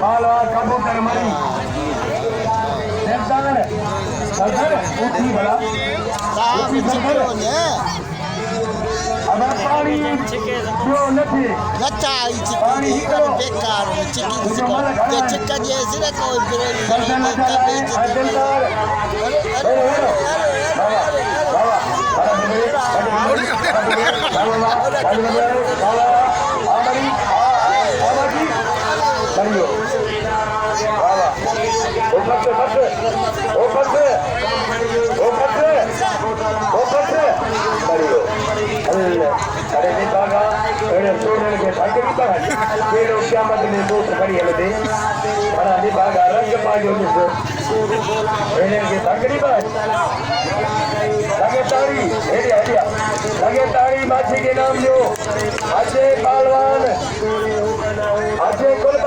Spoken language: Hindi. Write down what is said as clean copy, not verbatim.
बालवा कबूतर मरी सरदार सरदार उठी बड़ा उठी सरदार अब पानी जो नहीं नचा पानी करो बेकार चिकन जो चिकन जैसे ना कोई अरे नहीं बागा अरे सोने के भाग्य की बात ये लोग क्या मत ले दो खड़ी है लेते बड़ा नहीं बागा रंग पाजो जिसको इन्हें के भाग्य की बात लगे ताड़ी एरिया लगे ताड़ी माछी के नाम जो अजय पहलवान अजय कुल